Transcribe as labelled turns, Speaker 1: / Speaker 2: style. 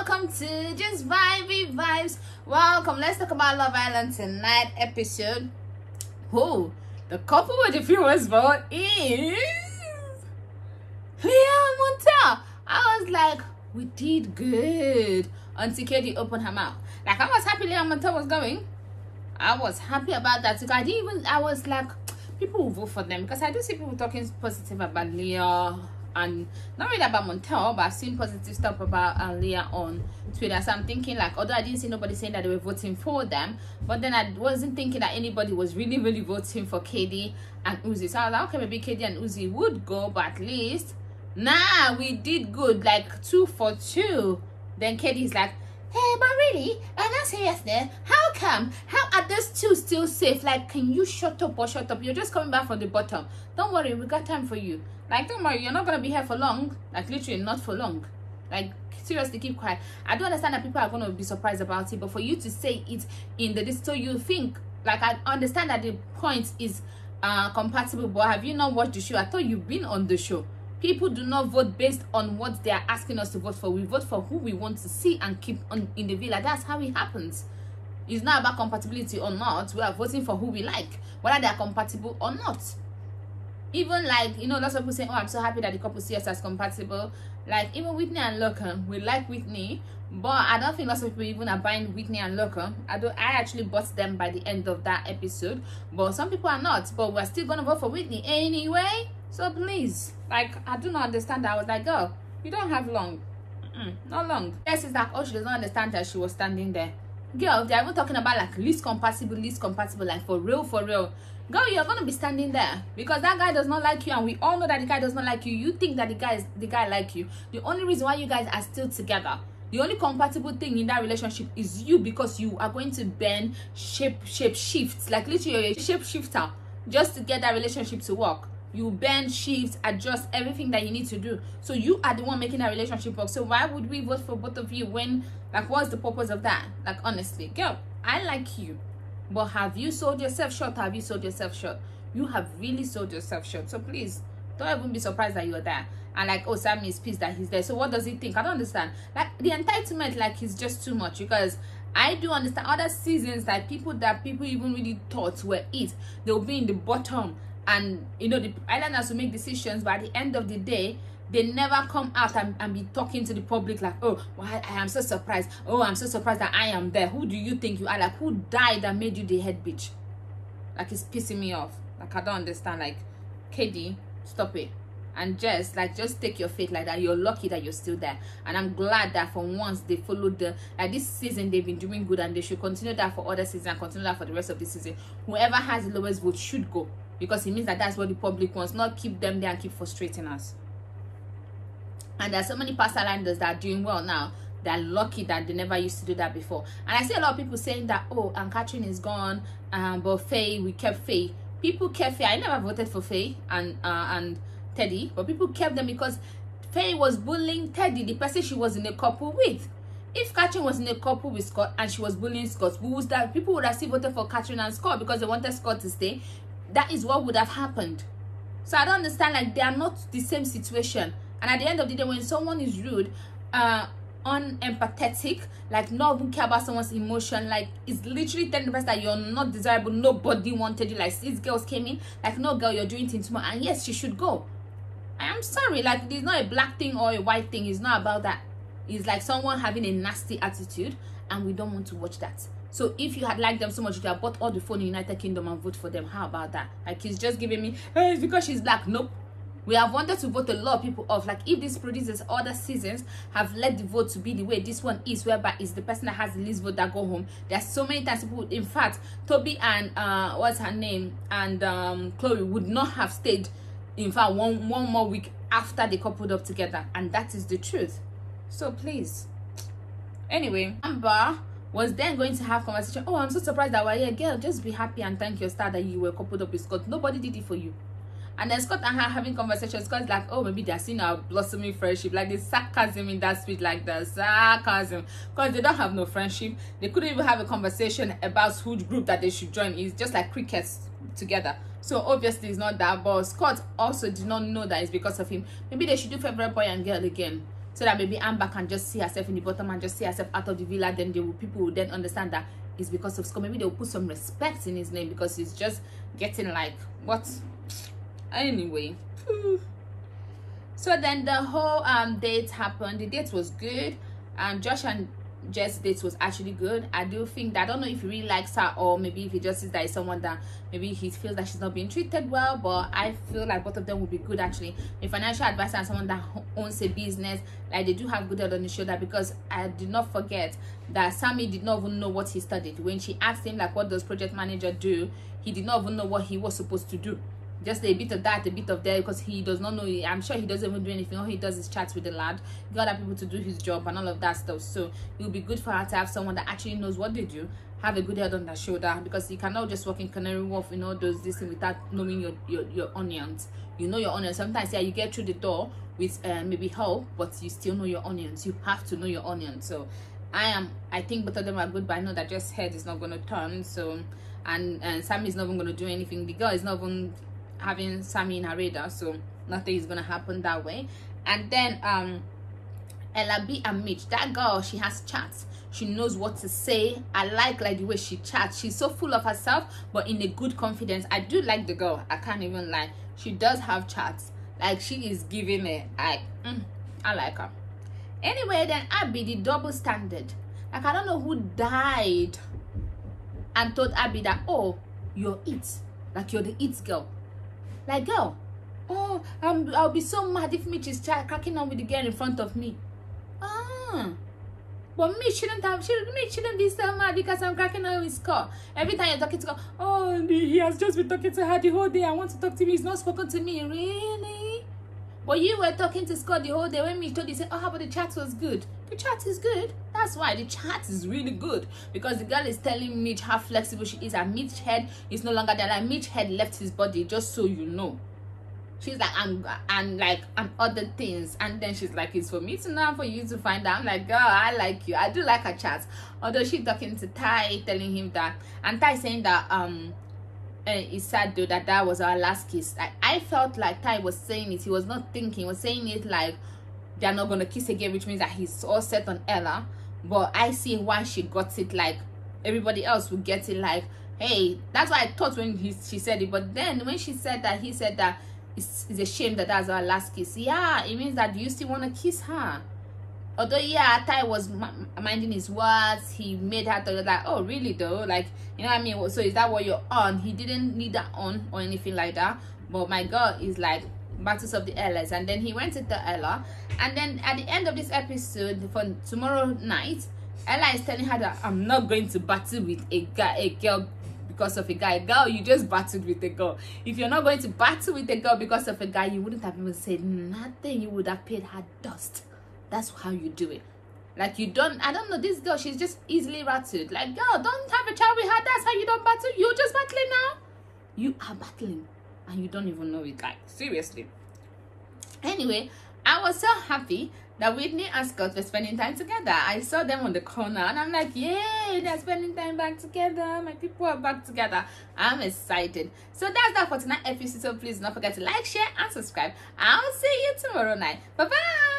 Speaker 1: welcome to Just Vibey Vibes. Welcome. Let's talk about Love Island tonight episode. Oh, the couple with the fewest vote is Leah and Montel. I was like, we did good until Katie opened her mouth. Like, I was happy Leah and Montel was going. I was happy about that. I was like, people will vote for them because I do see people talking positive about Leah. And not really about Montel, but I've seen positive stuff about Leah on Twitter. So I'm thinking, like, although I didn't see nobody saying that they were voting for them, but then I wasn't thinking that anybody was really voting for Katie and Uzi. So I was like, okay, maybe Katie and Uzi would go, but at least we did good, like 2 for 2. Then Katie's like, hey, but really, I'm not serious there. How come? How are those two still safe? Like, can you shut up or shut up? You're just coming back from the bottom. Don't worry, we got time for you. Like, don't worry, you're not gonna be here for long. Like, literally not for long. Like, seriously, keep quiet. I do understand that people are gonna be surprised about it, but for you to say it in the so you think, like, I understand that the point is compatible, but have you not watched the show? I thought you've been on the show. People do not vote based on what they are asking us to vote for. We vote for who we want to see and keep on in the villa. That's how it happens. It's not about compatibility or not. We are voting for who we like, whether they are compatible or not. Even, like, you know, lots of people say, oh, I'm so happy that the couple see us as compatible. Like, even Whitney and Logan, we like Whitney, but I don't think lots of people even are buying Whitney and Logan. I actually bought them by the end of that episode, but some people are not. But we're still gonna vote for Whitney anyway. So please, like, I do not understand that. I was like, girl, you don't have long. Not long. Yes, it's like, oh, she does not understand that she was standing there. Girl, they're even talking about, like, least compatible, like, for real. Girl, you're gonna be standing there because that guy does not like you, and we all know that the guy does not like you. You think that the guy like you. The only reason why you guys are still together, the only compatible thing in that relationship is you, because you are going to bend, shape shifts, like literally you're a shape shifter just to get that relationship to work. You bend, shift, adjust everything that you need to do. So you are the one making that relationship work. So why would we vote for both of you when, like, what's the purpose of that? Like, honestly, girl, I like you, but have you sold yourself short? Have you sold yourself short? You have really sold yourself short. So please, don't even be surprised that you're there. And like, oh, Sammy is pissed that he's there. So what does he think? I don't understand. Like, the entitlement, like, is just too much. Because I do understand other seasons, like, people even really thought were it. They'll be in the bottom. And, you know, the islanders will make decisions, but at the end of the day, they never come out and be talking to the public like, oh, well, I am so surprised. Oh, I'm so surprised that I am there. Who do you think you are? Like, who died that made you the head bitch? Like, it's pissing me off. Like, I don't understand. Like, KD, stop it. And just take your fate like that. You're lucky that you're still there. And I'm glad that for once they followed this season they've been doing good, and they should continue that for other seasons and continue that for the rest of the season. Whoever has the lowest vote should go, because it means that that's what the public wants, not keep them there and keep frustrating us. And there's so many past islanders that are doing well now. They're lucky that they never used to do that before. And I see a lot of people saying that, oh, and Catherine is gone, but Faye, we kept Faye. People kept Faye. I never voted for Faye and Teddy, but people kept them because Faye was bullying Teddy, the person she was in a couple with. If Catherine was in a couple with Scott and she was bullying Scott, people would have still voted for Catherine and Scott because they wanted Scott to stay. That is what would have happened. So I don't understand, like, they are not the same situation. And at the end of the day, when someone is rude, unempathetic, like, not even care about someone's emotion, like, it's literally telling the person that you're not desirable, nobody wanted you. Like, these girls came in, like, no, girl, you're doing things more, and yes, she should go. I'm sorry, like, it's not a black thing or a white thing. It's not about that. It's like someone having a nasty attitude, and we don't want to watch that. So if you had liked them so much, you could have bought all the phone in United Kingdom and vote for them. How about that? Like, he's just giving me, hey, it's because she's black. Nope. We have wanted to vote a lot of people off. Like, if these producers other seasons have let the vote to be the way this one is, whereby it's the person that has the least vote that go home. There's so many times people, in fact, Toby and what's her name, and Chloe would not have stayed, in fact, one more week after they coupled up together. And that is the truth. So please. Anyway, Amber was then going to have conversation. Oh, I'm so surprised that we're here. Girl, just be happy and thank your star that you were coupled up with Scott. Nobody did it for you. And then Scott and her having conversations. Scott's like, oh, maybe they're seeing our blossoming friendship. Like, the sarcasm in that speech, like the sarcasm. Because they don't have no friendship. They couldn't even have a conversation about which group that they should join. It's just like crickets together. So obviously it's not that. But Scott also did not know that it's because of him. Maybe they should do favorite boy and girl again. so that maybe Amber can just see herself in the bottom and just see herself out of the villa. Then people will then understand that it's because of Scott. Maybe they'll put some respect in his name because he's just getting like what. Anyway, so then the whole date happened. The date was good, and Josh and Jess' date was actually good. I do think that, I don't know if he really likes her, or maybe if he just sees that is someone that maybe he feels that she's not being treated well, but I feel like both of them would be good actually. A financial advisor and someone that owns a business, like they do have good head on the shoulder, because I did not forget that Sammy did not even know what he studied. When she asked him like what does project manager do, he did not even know what he was supposed to do. Just a bit of that, a bit of there, because he does not know. I'm sure he doesn't even do anything. All he does is chat with the lad, get other people to do his job and all of that stuff. So it will be good for her to have someone that actually knows what they do, have a good head on their shoulder, because you cannot just work in Canary Wharf, you know, does this thing without knowing your onions. You know your onions. Sometimes, yeah, you get through the door with maybe help, but you still know your onions. You have to know your onions. So I think both of them are good, but I know that just head is not going to turn. So and Sammy is not even going to do anything. The girl is not even having Sammy in her radar, so nothing is gonna happen that way. And then Ella B and Mitch, that girl, she has chats, she knows what to say. I like the way she chats. She's so full of herself, but in a good confidence. I do like the girl, I can't even lie. She does have chats, like she is giving it. I like her. Anyway, then Abby, the double standard, like I don't know who died and told Abby that, oh, you're it, like you're the it girl. Like, girl, oh, I'll be so mad if Mitch is cracking on with the girl in front of me. But Mitch shouldn't be so mad because I'm cracking on with Scott. Every time you're talking to Scott, oh, he has just been talking to her the whole day. I want to talk to me. He's not spoken to me. Really? But you were talking to Scott the whole day. When Mitch told you, said, oh, but the chat was good. The chat is good. That's why the chat is really good, because the girl is telling Mitch how flexible she is, and Mitch's head is no longer there. Like Mitch head left his body, just so you know. She's like, I'm other things, and then she's like, it's for me to know, for you to find out. I'm like, girl, I like you. I do like her chat. Although she's talking to Ty, telling him that, and Ty saying that it's sad though that was our last kiss. Like, I felt like Ty was saying it, he was not thinking, he was saying it like they're not gonna kiss again, which means that he's all set on Ella. But I see why she got it, like everybody else would get it, like, hey, that's what I thought when she said it. But then when she said that, he said that it's a shame that that's our last kiss. Yeah, it means that you still want to kiss her. Although, yeah, Ty was minding his words, he made her thought like, oh, really though? Like, you know what I mean? So is that what you're on? He didn't need that on or anything like that. But my girl is like, battles of the Ellas. And then he went to the Ella. And then at the end of this episode, for tomorrow night, Ella is telling her that I'm not going to battle with a girl because of a guy. Girl, you just battled with a girl. If you're not going to battle with a girl because of a guy, you wouldn't have even said nothing. You would have paid her dust. That's how you do it. Like, you don't, I don't know, this girl, she's just easily rattled. Like, girl, don't have a child with her. That's how you don't battle. You're just battling now. You are battling and you don't even know it. Like, seriously. Anyway, I was so happy that Whitney and Scott were spending time together. I saw them on the corner and I'm like, yay, they're spending time back together. My people are back together. I'm excited. So that's that for tonight's episode. So please don't forget to like, share, and subscribe. I'll see you tomorrow night. Bye-bye.